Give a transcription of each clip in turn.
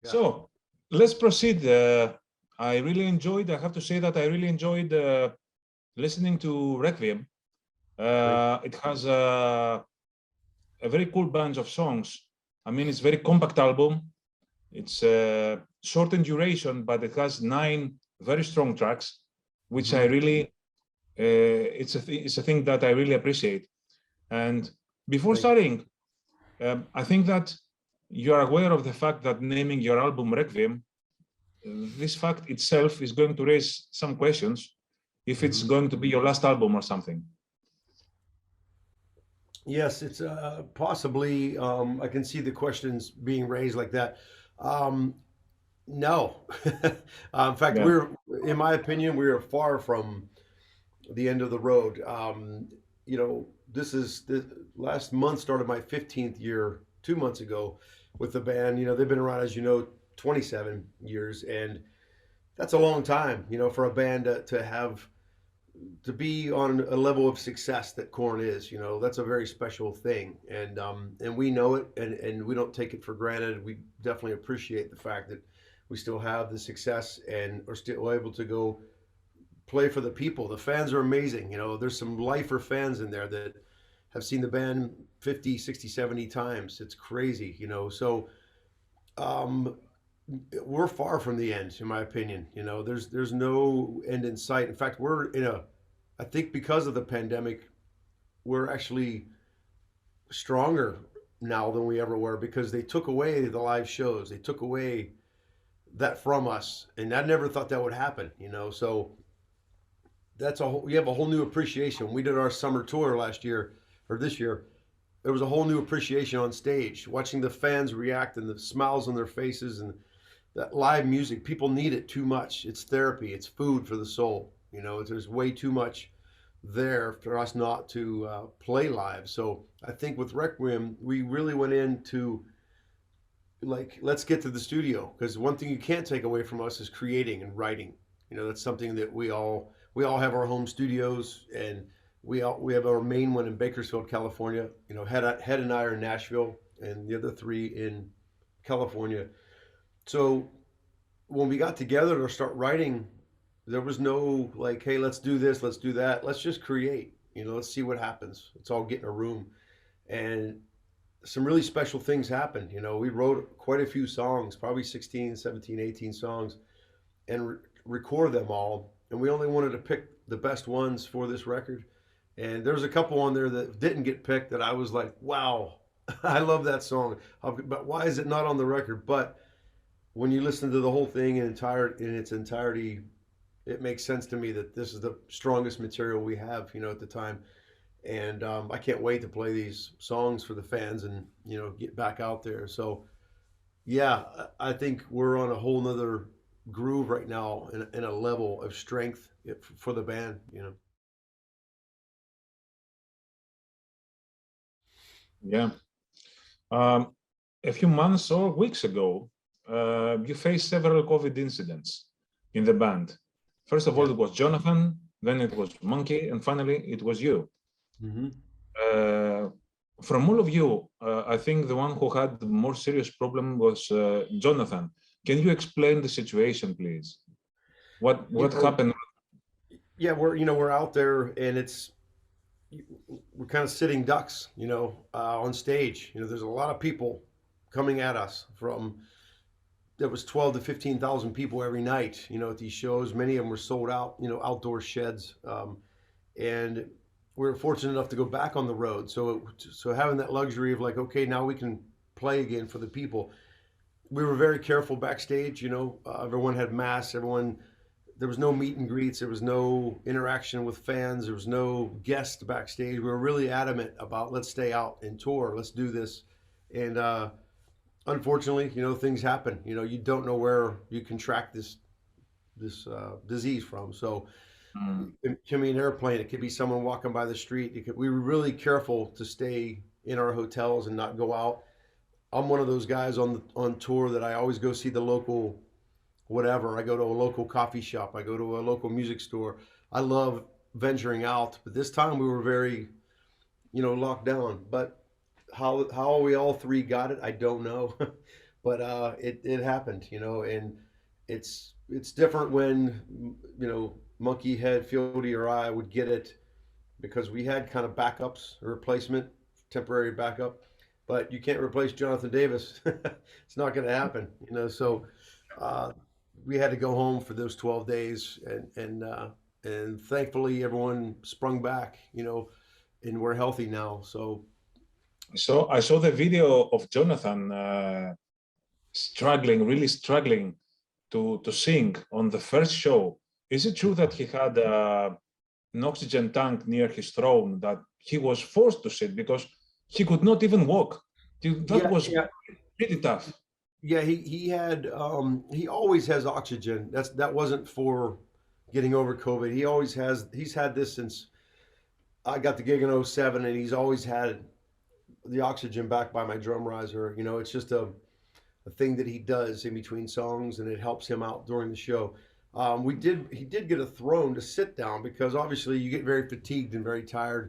Yeah. So let's proceed. I have to say that I really enjoyed listening to Requiem. Great. It has a very cool bunch of songs. I mean, it's a very compact album. It's short in duration, but it has 9 very strong tracks, which I Hmm. really, it's a thing that I really appreciate. And before Thank you. starting, I think that you are aware of the fact that naming your album Requiem, this fact itself is going to raise some questions if it's Hmm. going to be your last album or something. Yes, it's possibly. I can see the questions being raised like that. Um, no, in fact, Yeah. in my opinion, we are far from the end of the road. This last month started my 15th year 2 months ago with the band. They've been around, as you know, 27 years, and that's a long time. For a band to be on a level of success that Korn is. That's a very special thing, and we know it, and we don't take it for granted. We definitely appreciate the fact that we still have the success and are still able to go play for the people. The fans are amazing. There's some lifer fans in there that have seen the band 50, 60, 70 times. It's crazy. Um, we're far from the end, in my opinion. There's no end in sight. In fact, I think because of the pandemic, we're actually stronger now than we ever were, because they took away the live shows. They took away that from us, and I never thought that would happen. So we have a whole new appreciation. When we did our summer tour last year or this year, there was a whole new appreciation on stage, watching the fans react and the smiles on their faces, and that live music. People need it too much. It's therapy. It's food for the soul. There's way too much there for us not to play live. So I think with Requiem, we really went into, like, let's get to the studio, because one thing you can't take away from us is creating and writing. That's something that we all have our home studios, and we have our main one in Bakersfield, California. Head and I are in Nashville, and the other three in California. So when we got together to start writing, there was no like, hey, let's do this, let's do that. Let's just create. Let's see what happens. Let's all get in a room, and some really special things happened. We wrote quite a few songs, probably 16, 17, 18 songs, and record them all. And we only wanted to pick the best ones for this record. And there was a couple on there that didn't get picked that I was like, wow, I love that song. But why is it not on the record? But when you listen to the whole thing in its entirety, it makes sense to me that this is the strongest material we have, at the time. And I can't wait to play these songs for the fans and get back out there. So yeah, I think we're on a whole nother groove right now, in a level of strength for the band. Yeah. Um, a few months or weeks ago, you faced several COVID incidents in the band. First of all, Yeah. it was Jonathan, then it was Monkey, and finally it was you. Hmm. Uh, from all of you, I think the one who had the more serious problem was Jonathan. Can you explain the situation, please? You What know, happened? yeah, we're out there, and we're kind of sitting ducks, on stage. There's a lot of people coming at us from. There was 12 to 15,000 people every night, at these shows. Many of them were sold out, outdoor sheds. And we were fortunate enough to go back on the road. So having that luxury of, like, okay, now we can play again for the people. We were very careful backstage. Everyone had masks. There was no meet and greets. There was no interaction with fans. There was no guests backstage. We were really adamant about, let's stay out and tour. Let's do this. And unfortunately, things happen. You don't know where you contract this disease from. So Mm, it can be an airplane. It could be someone walking by the street. We were really careful to stay in our hotels and not go out. I'm one of those guys on tour that I always go see the local whatever. I go to a local coffee shop. I go to a local music store. I love venturing out, but this time we were very, locked down. But how we all three got it, I don't know. but it happened, and it's different when Monkey Head, Fieldy, or I would get it because we had kind of backups, a replacement, temporary backup, but you can't replace Jonathan Davis. It's not going to happen, So uh, we had to go home for those 12 days, and thankfully everyone sprung back, and we're healthy now. So So I saw the video of Jonathan struggling, really struggling to sing on the first show. Is it true that he had an oxygen tank near his throne that he was forced to sit because he could not even walk? That yeah, was yeah, pretty tough. yeah. He had he always has oxygen. That wasn't for getting over COVID. He's had this since I got the gig in '07, and he's always had the oxygen back by my drum riser. It's just a thing that he does in between songs, and it helps him out during the show. He did get a throne to sit down because obviously you get very fatigued and very tired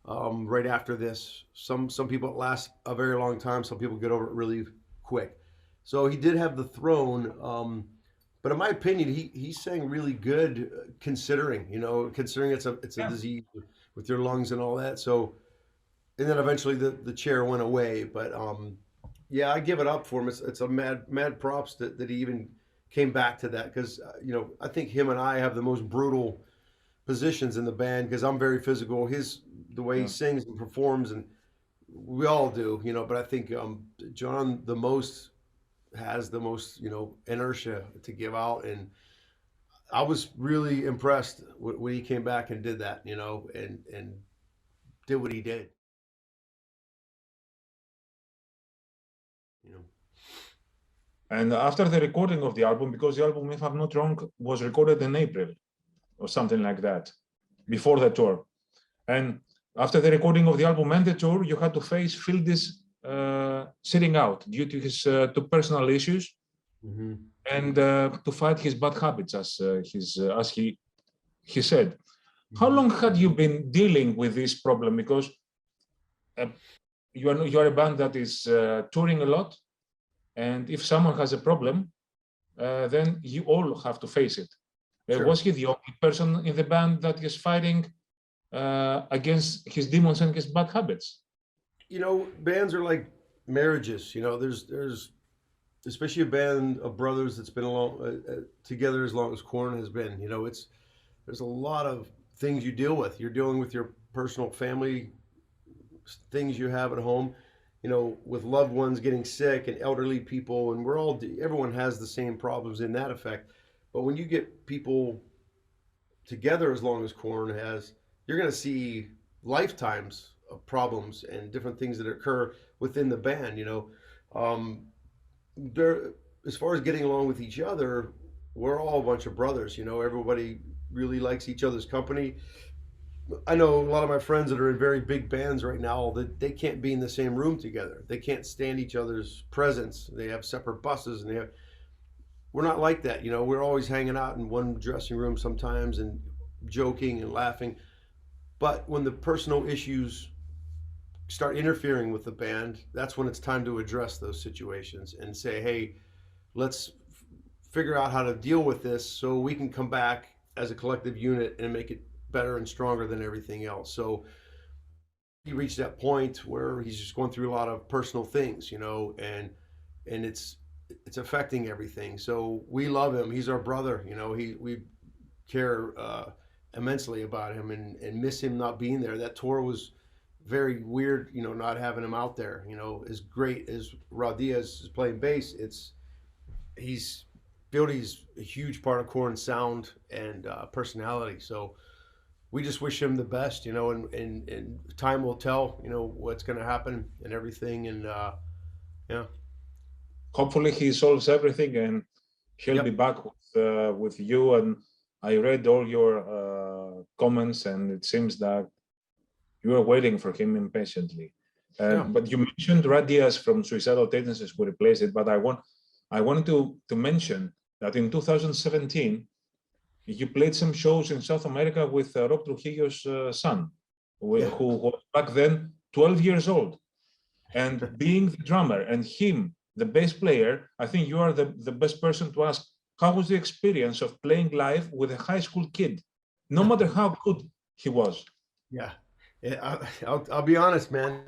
right after this. Some people it lasts a very long time. Some people get over it really quick. So he did have the throne, but in my opinion, he sang really good considering it's a Yeah. disease with your lungs and all that. So and then eventually the chair went away. But yeah, I give it up for him. It's a mad props that he even came back to that because I think him and I have the most brutal positions in the band because I'm very physical. The way he Yeah. sings and performs, and we all do, But I think John has the most inertia to give out, and I was really impressed when he came back and did that, and did what he did. You know. And after the recording of the album, because the album, if I'm not wrong, was recorded in April or something like that, before the tour. And after the recording of the album and the tour, you had to face Fieldy's sitting out due to his to personal issues Mm-hmm. and to fight his bad habits, as he said. How Mm-hmm. long had you been dealing with this problem? Because uh, you are a band that is touring a lot, and if someone has a problem, then you all have to face it. Sure. Was he the only person in the band that is fighting against his demons and his bad habits? Bands are like marriages. There's especially a band of brothers that's been along together as long as Korn has been. There's a lot of things you deal with. You're dealing with your personal family things you have at home, with loved ones getting sick and elderly people, and everyone has the same problems in that effect. But when you get people together as long as Korn has, you're going to see lifetimes of problems and different things that occur within the band. Um, there, as far as getting along with each other, we're all a bunch of brothers. Everybody really likes each other's company. I know a lot of my friends that are in very big bands right now that they can't be in the same room together. They can't stand each other's presence. They have separate buses, and we're not like that. We're always hanging out in one dressing room sometimes and joking and laughing. But when the personal issues start interfering with the band, that's when it's time to address those situations and say, hey, let's figure out how to deal with this so we can come back as a collective unit and make it better and stronger than everything else. So he reached that point where he's just going through a lot of personal things, and it's affecting everything. So we love him. He's our brother. We care immensely about him and miss him not being there. That tour was very weird, not having him out there. As great as Rod Diaz is playing bass, he's Fieldy's a huge part of Korn's sound and personality. So we just wish him the best, and time will tell, what's going to happen and everything. And yeah, Hopefully, he solves everything and he'll be yep, back with you. And I read all your comments, and it seems that you are waiting for him impatiently. yeah, But you mentioned Radias from Suicidal Tendencies who replaced it. But I wanted to mention that in 2017, you played some shows in South America with Rob Trujillo's son, yeah, who was back then 12 years old. And being the drummer and him the bass player, I think you are the best person to ask, how was the experience of playing live with a high school kid, no matter how good he was? Yeah. I'll be honest, man.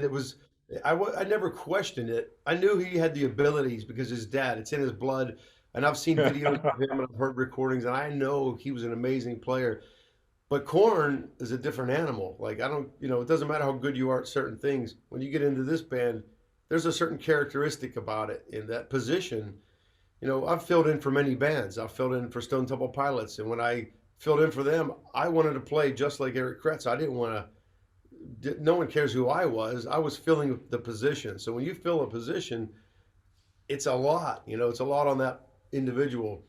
I never questioned it. I knew he had the abilities because his dad, it's in his blood. And I've seen videos of him and I've heard recordings, and I know he was an amazing player. But Korn is a different animal. Like, I don't, it doesn't matter how good you are at certain things. When you get into this band, there's a certain characteristic about it in that position. I've filled in for many bands. I've filled in for Stone Temple Pilots. And when I filled in for them, I wanted to play just like Eric Kretz. I didn't want to, no one cares who I was. I was filling the position. So when you fill a position, it's a lot, it's a lot on that individual.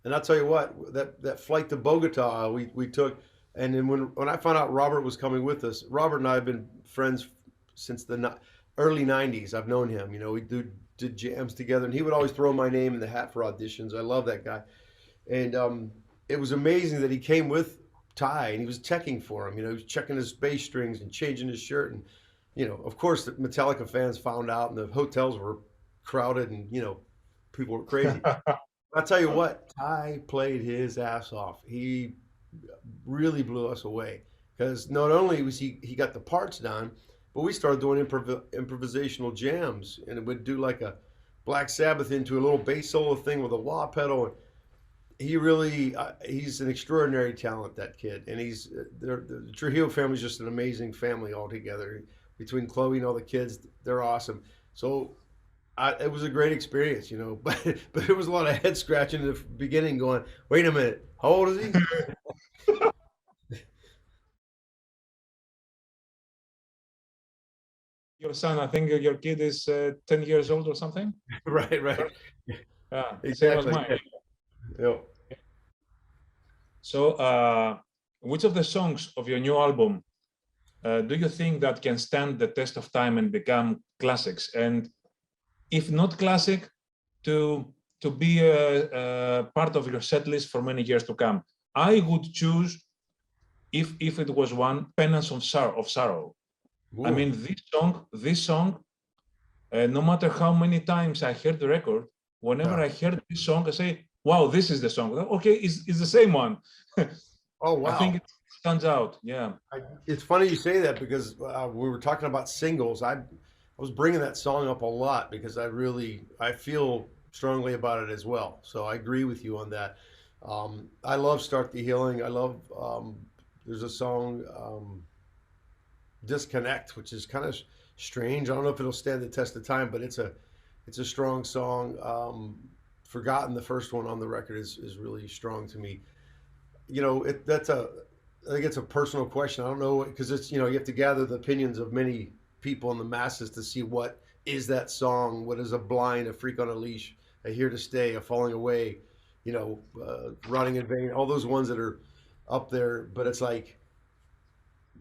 And I'll tell you what, that flight to Bogota we took, and then when I found out Robert was coming with us, Robert and I have been friends since the early 90s. I've known him, we did jams together, and he would always throw my name in the hat for auditions. I love that guy. And it was amazing that he came with Ty, and he was checking for him, he was checking his bass strings and changing his shirt. And, of course, the Metallica fans found out, and the hotels were crowded, and, people were crazy. I'll tell you what, Ty played his ass off. He really blew us away because not only was he got the parts done, but we started doing improvisational jams, and it would do like a Black Sabbath into a little bass solo thing with a wah pedal. And he really, he's an extraordinary talent, that kid. And the Trujillo family's just an amazing family altogether. Between Chloe and all the kids, they're awesome. So it was a great experience, but it was a lot of head scratching in the beginning going, wait a minute, how old is he? Your son, I think your kid is 10 years old or something? Right. Yeah, same as Exactly. mine. Yeah. So, which of the songs of your new album do you think that can stand the test of time and become classics? And if not classic, to be a part of your set list for many years to come? I would choose, if it was one, Penance of Sorrow. Ooh. I mean, this song, no matter how many times I heard the record, whenever I heard this song, I say, wow, this is the song. Okay, it's the same one. Oh, wow. I think it stands out. Yeah. It's funny you say that because we were talking about singles. I was bringing that song up a lot because I feel strongly about it as well. So I agree with you on that. I love Start the Healing. I love, there's a song, Disconnect, which is kind of strange. I don't know if it'll stand the test of time, but it's a strong song. Forgotten, the first one on the record, is really strong to me. I think it's a personal question. I don't know, because it's, you have to gather the opinions of many people in the masses to see what is that song, what is a Blind, a Freak on a Leash, a Here to Stay, a Falling Away, Rotting in Vain, all those ones that are up there. But it's like,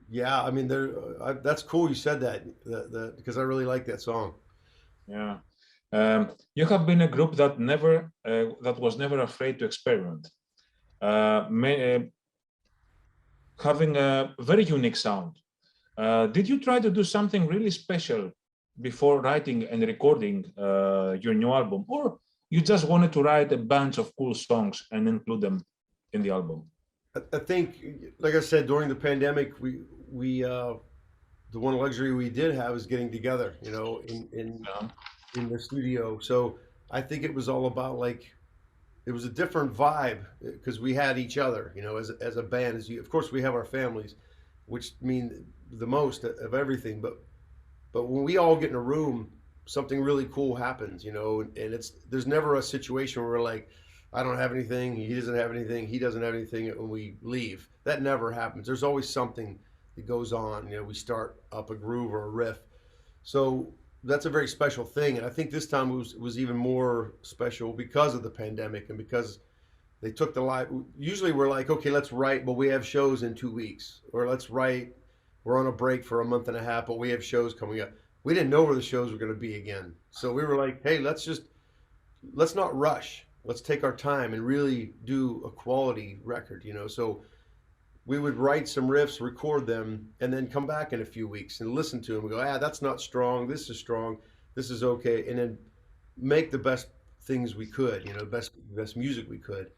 yeah, I mean, that's cool you said that, because I really like that song. Yeah. You have been a group that was never afraid to experiment. Having a very unique sound. Did you try to do something really special before writing and recording your new album, or you just wanted to write a bunch of cool songs and include them in the album? I think, like I said, during the pandemic, the one luxury we did have is getting together, in the studio. So I think it was all about, like, it was a different vibe because we had each other, as a band. Of course, we have our families, which mean the most of everything. But when we all get in a room, something really cool happens, and there's never a situation where we're like, I don't have anything, he doesn't have anything, he doesn't have anything, and we leave. That never happens. There's always something that goes on. We start up a groove or a riff. So that's a very special thing. And I think this time was even more special because of the pandemic and because they took the live. Usually we're like, okay, let's write, but we have shows in 2 weeks. Or let's write, we're on a break for a month and a half, but we have shows coming up. We didn't know where the shows were going to be again. So we were like, hey, let's not rush. Let's take our time and really do a quality record, So we would write some riffs, record them, and then come back in a few weeks and listen to them. We go, that's not strong. This is strong. This is okay. And then make the best things we could, you know, best music we could,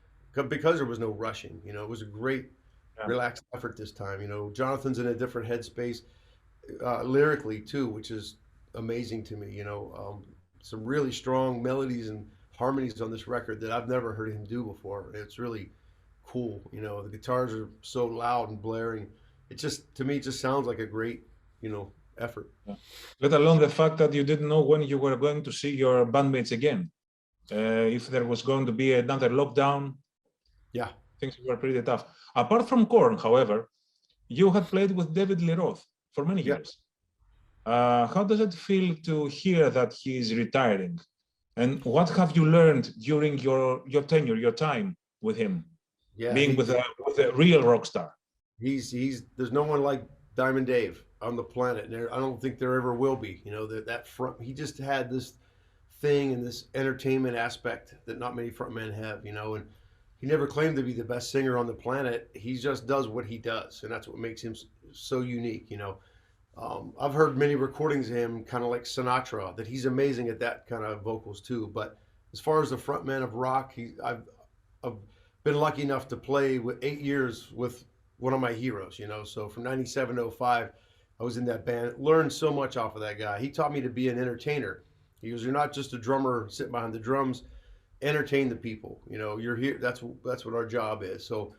because there was no rushing. You know, it was a great, Yeah. relaxed effort this time. You know, Jonathan's in a different headspace, lyrically too, which is amazing to me. You know, some really strong melodies and harmonies on this record that I've never heard him do before. It's really cool. You know, the guitars are so loud and blaring. It just, to me, it just sounds like a great, you know, effort. Yeah. Let alone the fact that you didn't know when you were going to see your bandmates again. If there was going to be another lockdown, Yeah. things were pretty tough. Apart from Korn, however, you had played with David Lee Roth for many Yeah. years. How does it feel to hear that he is retiring? And what have you learned during your tenure, your time with him, Yeah. being with a real rock star? He's there's no one like Diamond Dave on the planet, and I don't think there ever will be. You know, that front, he just had this thing and this entertainment aspect that not many frontmen have. You know, and he never claimed to be the best singer on the planet. He just does what he does, and that's what makes him so unique. You know, I've heard many recordings of him, kind of like Sinatra, that he's amazing at that kind of vocals too. But as far as the frontman of rock, I've been lucky enough to play with 8 years with one of my heroes. You know, so from '97 to '05, I was in that band. Learned so much off of that guy. He taught me to be an entertainer. He goes, "You're not just a drummer sitting behind the drums. Entertain the people. You know, you're here. That's what our job is." So,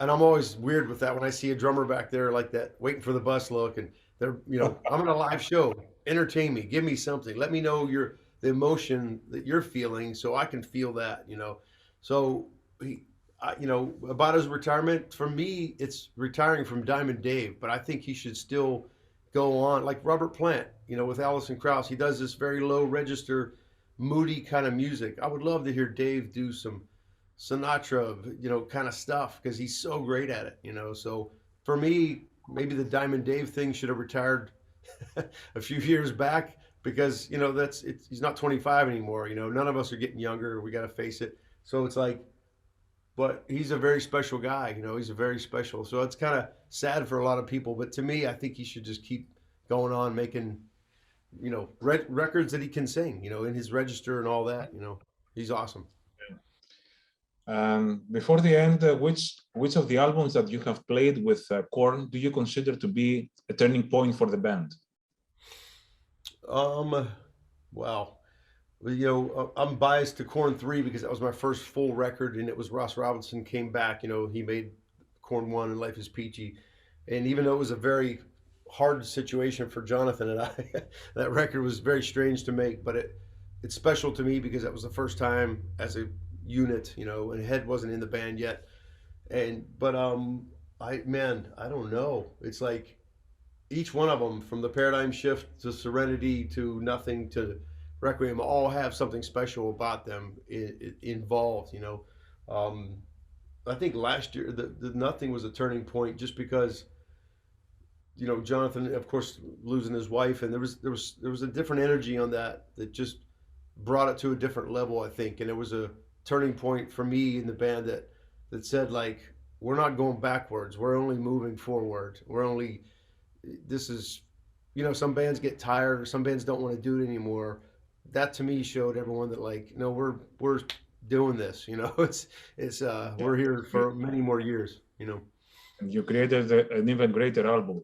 and I'm always weird with that when I see a drummer back there like that, waiting for the bus look, and they're, you know, I'm in a live show. Entertain me. Give me something. Let me know the emotion that you're feeling, so I can feel that. You know, so you know, about his retirement, for me, it's retiring from Diamond Dave, but I think he should still go on like Robert Plant. You know, with Alison Krauss, he does this very low register, moody kind of music. I would love to hear Dave do some Sinatra, you know, kind of stuff because he's so great at it. You know, so for me, maybe the Diamond Dave thing should have retired a few years back because, you know, he's not 25 anymore. You know, none of us are getting younger. We got to face it. So it's like, but he's a very special guy. You know, he's a very special. So it's kind of sad for a lot of people. But to me, I think he should just keep going on making, you know, records that he can sing, you know, in his register and all that. You know, he's awesome. Before the end, which of the albums that you have played with Korn do you consider to be a turning point for the band? Wow. You know, I'm biased to Korn 3 because that was my first full record, and it was Ross Robinson came back. You know, he made Korn 1 and Life is Peachy. And even though it was a very hard situation for Jonathan and I, that record was very strange to make, but it's special to me because that was the first time as a unit, you know, and Head wasn't in the band yet. But I don't know. It's like each one of them, from the Paradigm Shift to Serenity to Nothing to Requiem, all have something special about them involved. You know, I think last year the Nothing was a turning point just because, you know, Jonathan, of course, losing his wife, and there was a different energy on that just brought it to a different level, I think, and it was a turning point for me in the band that said, like, we're not going backwards, we're only moving forward. This is, you know, some bands get tired or some bands don't want to do it anymore. That to me showed everyone that, like, no, we're doing this, you know. We're here for many more years, you know. And you created an even greater album.